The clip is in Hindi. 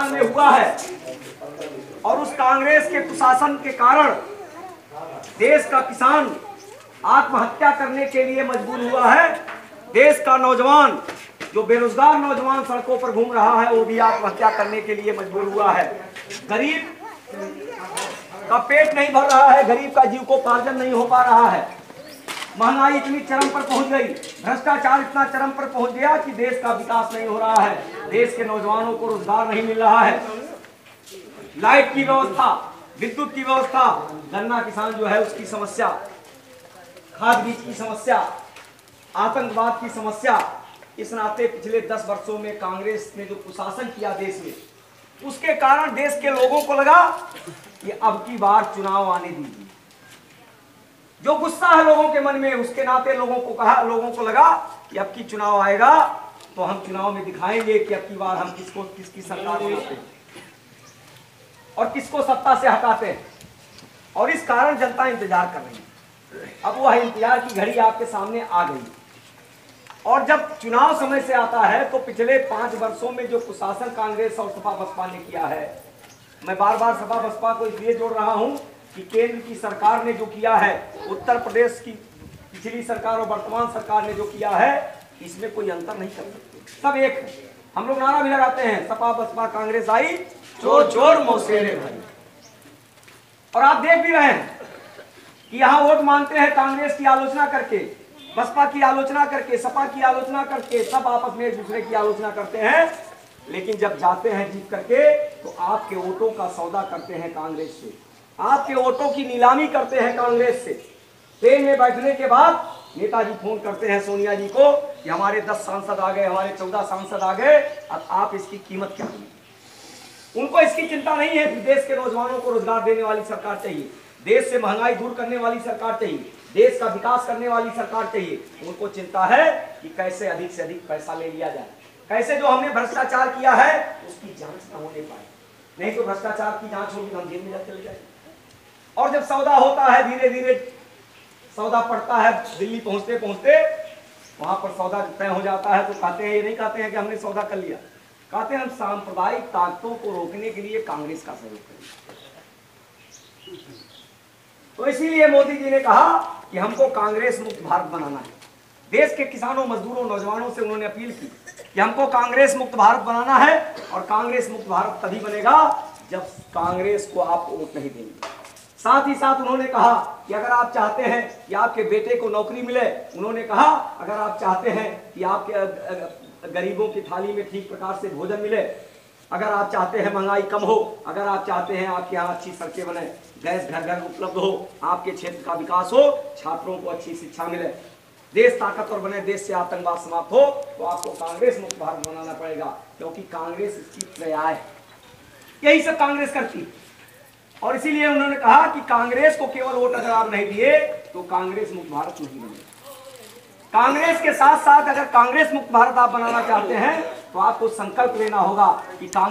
हिंदुस्तान में हुआ है और उस कांग्रेस के कुशासन के कारण देश का किसान आत्महत्या करने के लिए मजबूर हुआ है। देश का नौजवान, जो बेरोजगार नौजवान सड़कों पर घूम रहा है, वो भी आत्महत्या करने के लिए मजबूर हुआ है। गरीब का पेट नहीं भर रहा है, गरीब का जीविकोपार्जन नहीं हो पा रहा है। महंगाई इतनी चरम पर पहुंच गई, भ्रष्टाचार इतना चरम पर पहुंच गया कि देश का विकास नहीं हो रहा है, देश के नौजवानों को रोजगार नहीं मिल रहा है। लाइट की व्यवस्था, विद्युत की व्यवस्था, गन्ना किसान जो है उसकी समस्या, खाद बीज की समस्या, आतंकवाद की समस्या। इस नाते पिछले 10 वर्षों में कांग्रेस ने जो कुशासन किया देश में, उसके कारण देश के लोगों को लगा कि अब की बार चुनाव आने दीजिए। जो गुस्सा है लोगों के मन में, उसके नाते लोगों को लगा कि अब की चुनाव आएगा तो हम चुनाव में दिखाएंगे कि अब की बार हम किसकी सरकार बनाते हैं और किसको सत्ता से हटाते हैं। और इस कारण जनता इंतजार कर रही है। अब वह इंतजार की घड़ी आपके सामने आ गई और जब चुनाव समय से आता है तो पिछले 5 वर्षों में जो कुशासन कांग्रेस और सपा बसपा ने किया है, मैं बार बार सपा बसपा को इसलिए जोड़ रहा हूं कि केंद्र की सरकार ने जो किया है, उत्तर प्रदेश की पिछली सरकार और वर्तमान सरकार ने जो किया है, इसमें कोई अंतर नहीं कर सकते, सब एक है। हम लोग नारा भी लगाते हैं, सपा बसपा कांग्रेस आई, चोर चोर मौसेरे भाई। और आप देख भी रहे हैं कि यहाँ वोट मांगते हैं कांग्रेस की आलोचना करके, बसपा की आलोचना करके, सपा की आलोचना करके, सब आपस में एक दूसरे की आलोचना करते हैं, लेकिन जब जाते हैं जीत करके तो आपके वोटों का सौदा करते हैं कांग्रेस से, आपके वोटों की नीलामी करते हैं कांग्रेस से। ट्रेन में बैठने के बाद नेताजी फोन करते हैं सोनिया जी को कि हमारे 10 सांसद आ गए, हमारे 14 सांसद आ गए, अब आप इसकी कीमत क्या होगी। उनको इसकी चिंता नहीं है कि देश के नौजवानों को रोजगार देने वाली सरकार चाहिए, देश से महंगाई दूर करने वाली सरकार चाहिए, देश का विकास करने वाली सरकार चाहिए। उनको चिंता है कि कैसे अधिक से अधिक पैसा ले लिया जाए, कैसे जो हमने भ्रष्टाचार किया है उसकी जांच न होने पाए, नहीं तो भ्रष्टाचार की जांच होगी तो हम जेल में चले जाएंगे। और जब सौदा होता है, धीरे धीरे सौदा पड़ता है, दिल्ली पहुंचते पहुंचते वहां पर सौदा तय हो जाता है तो कहते हैं, ये नहीं कहते हैं कि हमने सौदा कर लिया, कहते हैं हम सांप्रदायिक ताकतों को रोकने के लिए कांग्रेस का सहयोग करेंगे। तो इसीलिए मोदी जी ने कहा कि हमको कांग्रेस मुक्त भारत बनाना है। देश के किसानों, मजदूरों, नौजवानों से उन्होंने अपील की कि हमको कांग्रेस मुक्त भारत बनाना है और कांग्रेस मुक्त भारत तभी बनेगा जब कांग्रेस को आप वोट नहीं देंगे। साथ ही साथ उन्होंने कहा कि अगर आप चाहते हैं कि आपके बेटे को नौकरी मिले, उन्होंने कहा अगर आप चाहते हैं कि आपके गरीबों की थाली में ठीक प्रकार से भोजन मिले, अगर आप चाहते हैं महंगाई कम हो, अगर आप चाहते हैं आपके यहाँ अच्छी सड़कें बने, गैस घर घर उपलब्ध हो, आपके क्षेत्र का विकास हो, छात्रों को अच्छी शिक्षा मिले, देश ताकतवर बने, देश से आतंकवाद समाप्त हो, तो आपको कांग्रेस मुक्त भारत बनाना पड़ेगा, क्योंकि कांग्रेस इसकी पर्याय है। यही सब कांग्रेस करती। और इसीलिए उन्होंने कहा कि कांग्रेस को केवल वोट अगर आप नहीं दिए तो कांग्रेस मुक्त भारत नहीं बनेगा। कांग्रेस के साथ साथ अगर कांग्रेस मुक्त भारत आप बनाना चाहते हैं तो आपको संकल्प लेना होगा कि कांग्रेस